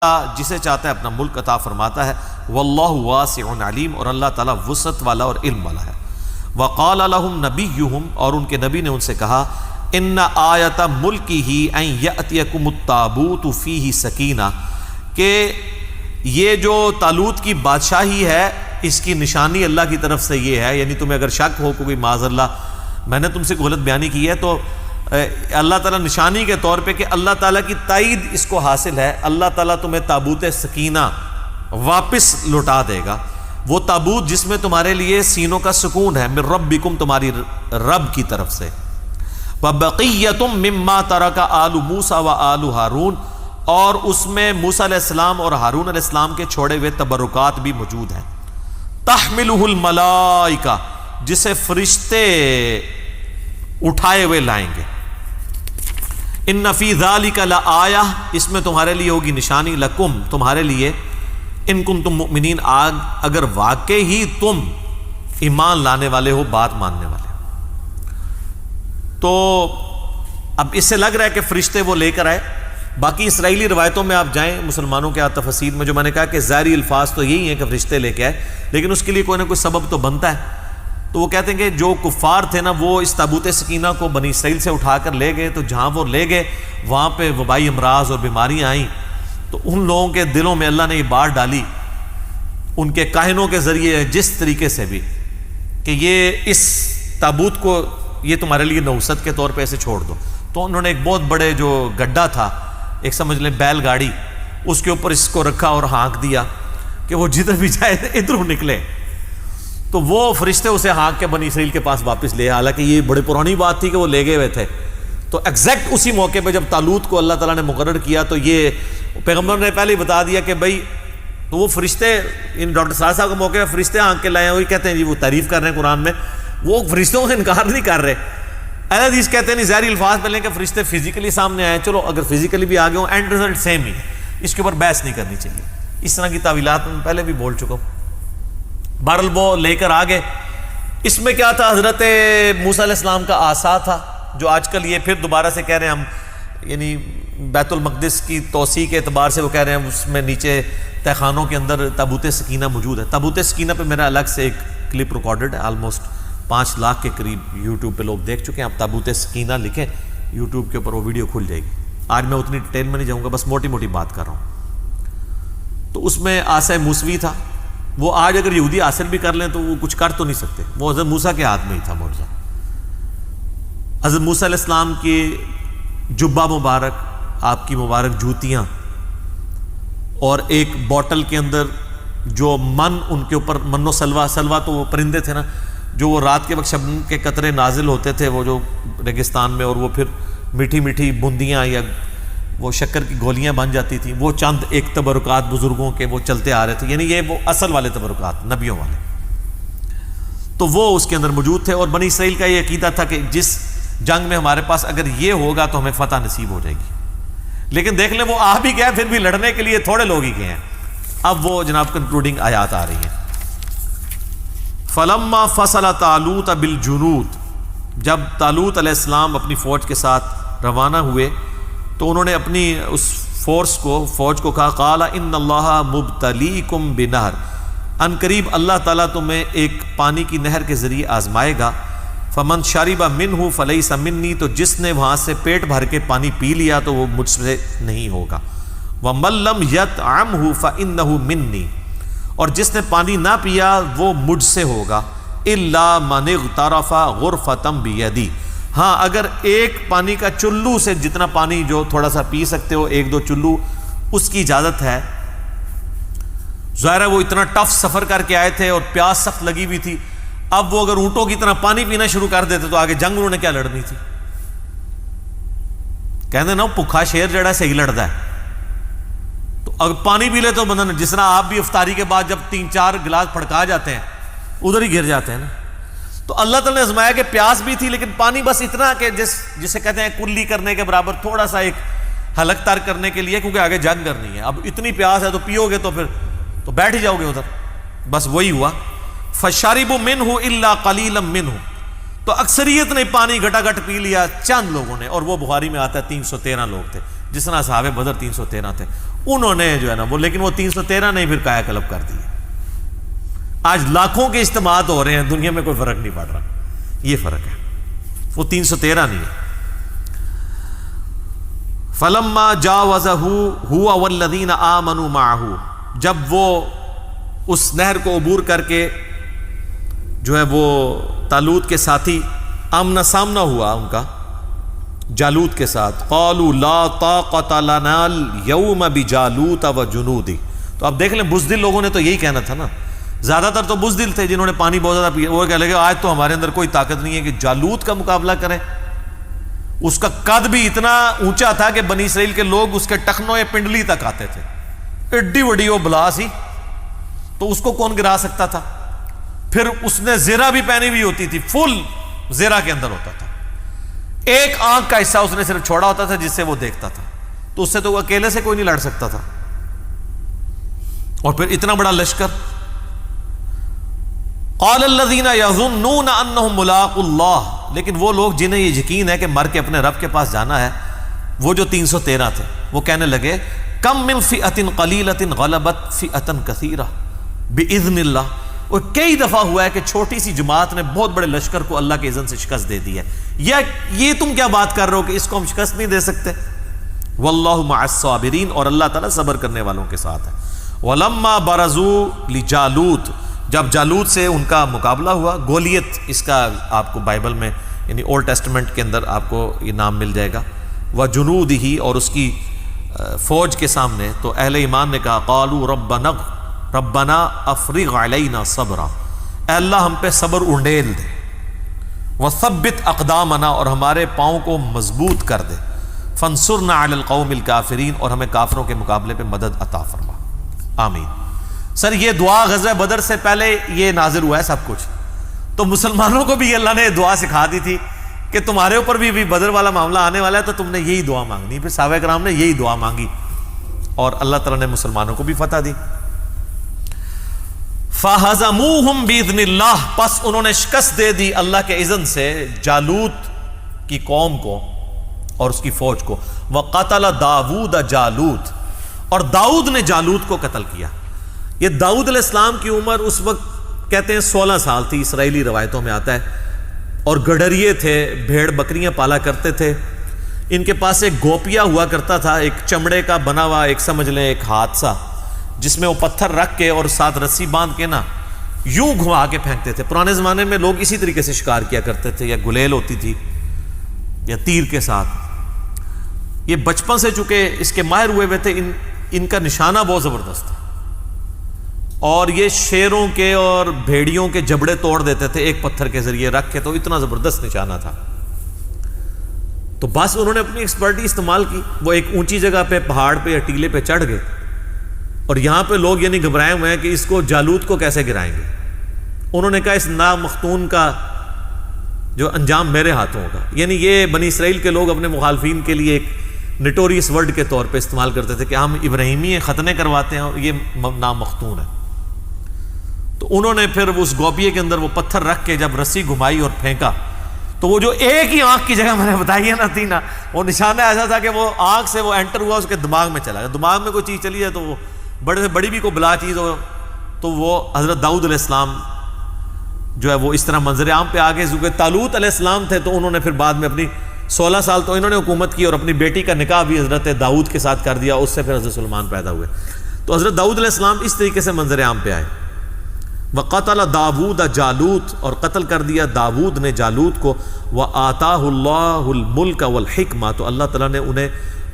جسے چاہتا ہے اپنا ملک عطا فرماتا ہے، واللہ واسع علیم، اور اللہ تعالیٰ وسعت والا اور علم والا ہے۔ وقال لهم نبیہم، اور ان کے نبی نے ان سے کہا، ان آیۃ ملکہ ان یأتیکم التابوت فیہ سکینہ، کہ یہ جو طالوت کی بادشاہی ہے اس کی نشانی اللہ کی طرف سے یہ ہے، یعنی تمہیں اگر شک ہو کوئی معاذ اللہ میں نے تم سے غلط بیانی کی ہے تو اللہ تعالیٰ نشانی کے طور پہ کہ اللہ تعالیٰ کی تائید اس کو حاصل ہے، اللہ تعالیٰ تمہیں تابوت سکینہ واپس لوٹا دے گا، وہ تابوت جس میں تمہارے لیے سینوں کا سکون ہے، من ربکم، تمہاری رب کی طرف سے، وبقیۃ مما ترک آل موسیٰ و آل ہارون، اور اس میں موسیٰ علیہ السلام اور ہارون علیہ السلام کے چھوڑے ہوئے تبرکات بھی موجود ہیں، تحملہ الملائکہ، جسے فرشتے اٹھائے ہوئے لائیں گے، ان فی ذالک لآیہ، اس میں تمہارے لیے ہوگی نشانی، لکم، تمہارے لیے، ان کنتم مؤمنین، اگر واقعی ہی تم ایمان لانے والے ہو، بات ماننے والے ہو۔ تو اب اس سے لگ رہا ہے کہ فرشتے وہ لے کر آئے۔ باقی اسرائیلی روایتوں میں آپ جائیں مسلمانوں کے تفاسیر میں، جو میں نے کہا کہ ظاہری الفاظ تو یہی ہیں کہ فرشتے لے کے آئے، لیکن اس کے لیے کوئی نہ کوئی سبب تو بنتا ہے۔ تو وہ کہتے ہیں کہ جو کفار تھے نا، وہ اس تابوت سکینہ کو بنی اسرائیل سے اٹھا کر لے گئے، تو جہاں وہ لے گئے وہاں پہ وبائی امراض اور بیماریاں آئیں، تو ان لوگوں کے دلوں میں اللہ نے یہ بات ڈالی ان کے کاہنوں کے ذریعے جس طریقے سے بھی، کہ یہ اس تابوت کو یہ تمہارے لیے نوست کے طور پہ ایسے چھوڑ دو۔ تو انہوں نے ایک بہت بڑے جو گڈھا تھا، ایک سمجھ لیں بیل گاڑی، اس کے اوپر اس کو رکھا اور ہانک دیا کہ وہ جدھر بھی جائے ادھر نکلے۔ تو وہ فرشتے اسے ہانک کے بنی اسرائیل کے پاس واپس لے، حالانکہ یہ بڑی پرانی بات تھی کہ وہ لے گئے ہوئے تھے۔ تو ایگزیکٹ اسی موقع پہ جب طالوت کو اللہ تعالیٰ نے مقرر کیا، تو یہ پیغمبر نے پہلے ہی بتا دیا کہ بھائی، تو وہ فرشتے، ان ڈاکٹر صاحب کے موقع پہ فرشتے ہانک کے لائے ہیں، وہی کہتے ہیں جی وہ تعریف کر رہے ہیں قرآن میں، وہ فرشتوں سے انکار نہیں کر رہے۔ اہل حدیث کہتے ہیں نہیں، ظاہری الفاظ پہ لیں کہ فرشتے فزیکلی سامنے آئے، چلو اگر فزیکلی بھی آگے ہوں، اینڈ رزلٹ سیم ہی ہے، اس کے اوپر بحث نہیں کرنی چاہیے۔ اس طرح کی تعویلات میں پہلے بھی بول چکا ہوں۔ بہرحال وہ لے کر آگے۔ اس میں کیا تھا؟ حضرت موسیٰ علیہ السلام کا عصا تھا، جو آج کل یہ پھر دوبارہ سے کہہ رہے ہیں ہم، یعنی بیت المقدس کی توسیع کے اعتبار سے وہ کہہ رہے ہیں اس میں نیچے تہہ خانوں کے اندر تابوت سکینہ موجود ہے۔ تابوت سکینہ پہ میرا الگ سے ایک کلپ ریکارڈڈ ہے، آلموسٹ 5 لاکھ کے قریب یوٹیوب پہ لوگ دیکھ چکے ہیں۔ آپ تابوت سکینہ لکھیں یوٹیوب کے اوپر، وہ ویڈیو کھل جائے گی۔ آج میں اتنی ڈیٹیل میں نہیں جاؤں گا، بس موٹی موٹی بات کر رہا ہوں۔ تو اس میں عصا موسوی تھا، وہ آج اگر یہودی حاصل بھی کر لیں تو وہ کچھ کر تو نہیں سکتے، وہ حضرت موسیٰ کے ہاتھ میں ہی تھا معجزہ۔ حضرت موسیٰ علیہ السلام کی جبہ مبارک، آپ کی مبارک جوتیاں، اور ایک بوٹل کے اندر جو من ان کے اوپر، من و سلوا تو وہ پرندے تھے نا، جو وہ رات کے وقت شبنم کے قطرے نازل ہوتے تھے وہ جو ریگستان میں، اور وہ پھر میٹھی میٹھی بوندیاں یا وہ شکر کی گولیاں بن جاتی تھیں، وہ چند ایک تبرکات بزرگوں کے وہ چلتے آ رہے تھے، یعنی یہ وہ اصل والے تبرکات نبیوں والے، تو وہ اس کے اندر موجود تھے۔ اور بنی اسرائیل کا یہ عقیدہ تھا کہ جس جنگ میں ہمارے پاس اگر یہ ہوگا تو ہمیں فتح نصیب ہو جائے گی، لیکن دیکھ لیں وہ آ بھی گیا، پھر بھی لڑنے کے لیے تھوڑے لوگ ہی گئے ہیں۔ اب وہ جناب کنکلوڈنگ آیات آ رہی ہیں۔ فلما فصل طالوت بالجنود، جب طالوت علیہ السلام اپنی فوج کے ساتھ روانہ ہوئے تو انہوں نے اپنی اس فوج کو کہا، قال ان اللہ مبتلیکم بنہر، ان قریب اللہ تعالیٰ تمہیں ایک پانی کی نہر کے ذریعے آزمائے گا، فمن شرب منہ فلیس منی، تو جس نے وہاں سے پیٹ بھر کے پانی پی لیا تو وہ مجھ سے نہیں ہوگا، ومن لم یطعمہ فانہ منی، اور جس نے پانی نہ پیا وہ مجھ سے ہوگا، الا من اغترف غرفۃ بیدی، ہاں اگر ایک پانی کا چلو سے جتنا پانی جو تھوڑا سا پی سکتے ہو، 1-2 چلو، اس کی اجازت ہے۔ ظاہر ہے وہ اتنا ٹف سفر کر کے آئے تھے اور پیاس سخت لگی ہوئی تھی، اب وہ اگر اونٹوں کی طرح پانی پینا شروع کر دیتے تو آگے جنگ انہوں نے کیا لڑنی تھی؟ کہتے نا بھوکھا شیر جڑا صحیح لڑتا ہے، تو اگر پانی پی لے تو بندہ، جس طرح آپ بھی افطاری کے بعد جب 3-4 گلاس پھڑکا جاتے ہیں ادھر ہی گر جاتے ہیں نا، تو اللہ تعالیٰ نے آزمایا کہ پیاس بھی تھی لیکن پانی بس اتنا کہ جسے کہتے ہیں کلی کرنے کے برابر، تھوڑا سا ایک حلق تر کرنے کے لیے، کیونکہ آگے جنگ کرنی ہے۔ اب اتنی پیاس ہے تو پیو گے تو پھر تو بیٹھ ہی جاؤ گے ادھر، بس وہی ہوا۔ فشربوا منہ الا قلیلا منہ، تو اکثریت نے پانی گھٹا گھٹ پی لیا، چند لوگوں نے، اور وہ بخاری میں آتا ہے 313 لوگ تھے، جس طرح صحابہ بدر 313 تھے، انہوں نے جو ہے نا وہ، لیکن وہ 313 نے پھر کایا کلب کر دی. آج لاکھوں کے اجتماعات ہو رہے ہیں دنیا میں، کوئی فرق نہیں پڑ رہا. یہ فرق ہے، وہ 313 نہیں ہے. فلما جاوزہ ہوا والذین آمنوا معہ، جب وہ اس نہر کو عبور کر کے جو ہے وہ طالوت کے ساتھی آمنا سامنا ہوا ان کا جالوت کے ساتھ، قالوا لا طاقت لنا اليوم بجالوت وجنودہ. تو اب دیکھ لیں بزدل لوگوں نے تو یہی کہنا تھا نا، زیادہ تر تو بزدل تھے جنہوں نے پانی بہت زیادہ پیا. وہ کہہ لگے آج تو ہمارے اندر کوئی طاقت نہیں ہے کہ جالوت کا مقابلہ کریں. اس کا قد بھی اتنا اونچا تھا کہ بنی اسرائیل کے لوگ اس کے ٹخنوں پنڈلی تک آتے تھے. ایڈی وڈی وہ بلا سی، تو اس کو کون گرا سکتا تھا؟ پھر اس نے زیرہ بھی پہنی ہوئی ہوتی تھی، فل زیرہ کے اندر ہوتا تھا. ایک آنکھ کا حصہ اس نے صرف چھوڑا ہوتا تھا جس سے وہ دیکھتا تھا. تو اس سے تو اکیلے سے کوئی نہیں لڑ سکتا تھا. اور پھر اتنا بڑا لشکر. قال الذین یظنون انہم ملاقو اللہ، لیکن وہ لوگ جنہیں یہ یقین ہے کہ مر کے اپنے رب کے پاس جانا ہے، وہ جو 313 تھے، وہ کہنے لگے کم من فئۃ قلیلۃ غلبت فئۃ کثیرہ باذن اللہ. اور کئی دفعہ ہوا ہے کہ چھوٹی سی جماعت نے بہت بڑے لشکر کو اللہ کے اذن سے شکست دے دی ہے. یہ تم کیا بات کر رہے ہو کہ اس کو ہم شکست نہیں دے سکتے؟ واللہ مع الصابرین، اور اللہ تعالیٰ صبر کرنے والوں کے ساتھ ہے. ولما برزوا لجالوت، جب جالوت سے ان کا مقابلہ ہوا، گولیت اس کا آپ کو بائبل میں یعنی اولڈ ٹیسٹمنٹ کے اندر آپ کو یہ نام مل جائے گا، وجنودہ، اور اس کی فوج کے سامنے، تو اہل ایمان نے کہا قالوا ربنا افرغ علینا صبرا، اے اللہ ہم پہ صبر انڈیل دے، وثبت اقدامنا، اور ہمارے پاؤں کو مضبوط کر دے، فانصرنا علی القوم الکافرین، اور ہمیں کافروں کے مقابلے پہ مدد عطا فرما. آمین. سر یہ دعا غزوہ بدر سے پہلے یہ نازل ہوا ہے سب کچھ، تو مسلمانوں کو بھی اللہ نے دعا سکھا دی تھی کہ تمہارے اوپر بھی بدر والا معاملہ آنے والا ہے، تو تم نے یہی دعا مانگنی. پھر صحابہ کرام نے یہی دعا مانگی اور اللہ تعالیٰ نے مسلمانوں کو بھی فتح دی. فَهَزَمُوهُمْ بِإِذْنِ اللَّهِ، پس انہوں نے شکست دے دی اللہ کے اذن سے جالوت کی قوم کو اور اس کی فوج کو. وَقَتَلَ دَاوُودَ جالوت، اور داؤد نے جالوت کو قتل کیا. یہ داؤد علیہ السلام کی عمر اس وقت کہتے ہیں 16 سال تھی، اسرائیلی روایتوں میں آتا ہے، اور گڈریے تھے، بھیڑ بکریاں پالا کرتے تھے. ان کے پاس ایک گوپیا ہوا کرتا تھا، ایک چمڑے کا بنا ہوا، ایک سمجھ لیں ایک ہاتھ سا، جس میں وہ پتھر رکھ کے اور ساتھ رسی باندھ کے نا یوں گھما کے پھینکتے تھے. پرانے زمانے میں لوگ اسی طریقے سے شکار کیا کرتے تھے، یا گلیل ہوتی تھی یا تیر کے ساتھ. یہ بچپن سے چونکہ اس کے ماہر ہوئے ہوئے تھے، ان کا نشانہ بہت زبردست تھا، اور یہ شیروں کے اور بھیڑیوں کے جبڑے توڑ دیتے تھے ایک پتھر کے ذریعے رکھ کے. تو اتنا زبردست نشانہ تھا. تو بس انہوں نے اپنی ایکسپرٹی استعمال کی. وہ ایک اونچی جگہ پہ، پہاڑ پہ یا ٹیلے پہ چڑھ گئے، اور یہاں پہ لوگ یعنی گھبرائے ہوئے ہیں کہ اس کو جالوت کو کیسے گرائیں گے. انہوں نے کہا اس نامختون کا جو انجام میرے ہاتھوں ہوگا. یعنی یہ بنی اسرائیل کے لوگ اپنے مخالفین کے لیے ایک نٹوریس ورڈ کے طور پہ استعمال کرتے تھے کہ ہم ابراہیمی ختنے کرواتے ہیں اور یہ نامختون ہے. تو انہوں نے پھر اس گوپیے کے اندر وہ پتھر رکھ کے جب رسی گھمائی اور پھینکا، تو وہ جو ایک ہی آنکھ کی جگہ میں نے بتائی ہے نا تھی نا، وہ نشانہ ایسا تھا کہ وہ آنکھ سے وہ انٹر ہوا، اس کے دماغ میں چلا گیا. دماغ میں کوئی چیز چلی ہے تو وہ بڑے سے بڑی بھی کوئی بلا چیز ہو تو وہ حضرت داؤد علیہ السلام جو ہے وہ اس طرح منظر عام پہ آگے. کیونکہ طالوت علیہ السلام تھے تو انہوں نے پھر بعد میں اپنی 16 سال تو انہوں نے حکومت کی، اور اپنی بیٹی کا نکاح بھی حضرت داؤد کے ساتھ کر دیا. اس سے پھر حضرت سلیمان پیدا ہوئے. تو حضرت داؤد علیہ السلام اس طریقے سے منظر عام پہ آئے. وَقَتَلَ دَاوُودَ جالوت، اور قتل کر دیا داود نے جالوت کو. وَآتَاهُ اللَّهُ الْمُلْكَ وَالْحِكْمَةَ، تو اللہ تعالیٰ نے انہیں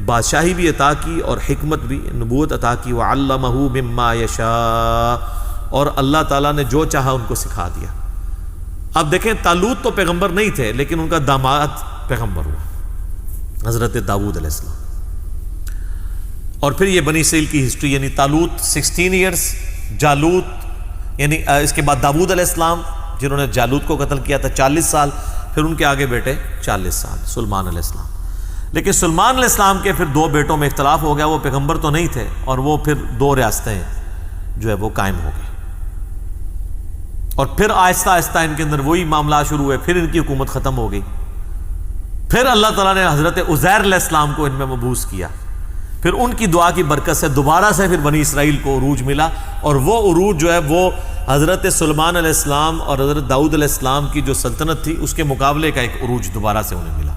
بادشاہی بھی عطا کی اور حکمت بھی، نبوت عطا کی. وَعَلَّمَهُ مِمَّا يَشَاءُ، اور اللہ تعالیٰ نے جو چاہا ان کو سکھا دیا. اب دیکھیں طالوت تو پیغمبر نہیں تھے، لیکن ان کا داماد پیغمبر ہوا حضرت داود علیہ السلام. اور پھر یہ بنی اسرائیل کی ہسٹری، یعنی طالوت 16 ایئرز، جالوت یعنی اس کے بعد داود علیہ السلام جنہوں نے جالوت کو قتل کیا تھا 40 سال، پھر ان کے آگے بیٹے 40 سال سلیمان علیہ السلام. لیکن سلیمان علیہ السلام کے پھر 2 بیٹوں میں اختلاف ہو گیا، وہ پیغمبر تو نہیں تھے، اور وہ پھر 2 ریاستیں جو ہے وہ قائم ہو گئی. اور پھر آہستہ آہستہ ان کے اندر وہی معاملات شروع ہوئے، پھر ان کی حکومت ختم ہو گئی. پھر اللہ تعالیٰ نے حضرت عزیر علیہ السلام کو ان میں مبعوث کیا پھر ان کی دعا کی برکت سے دوبارہ سے پھر بنی اسرائیل کو عروج ملا، اور وہ عروج جو ہے وہ حضرت سلیمان علیہ السلام اور حضرت داؤد علیہ السلام کی جو سلطنت تھی اس کے مقابلے کا ایک عروج دوبارہ سے انہیں ملا۔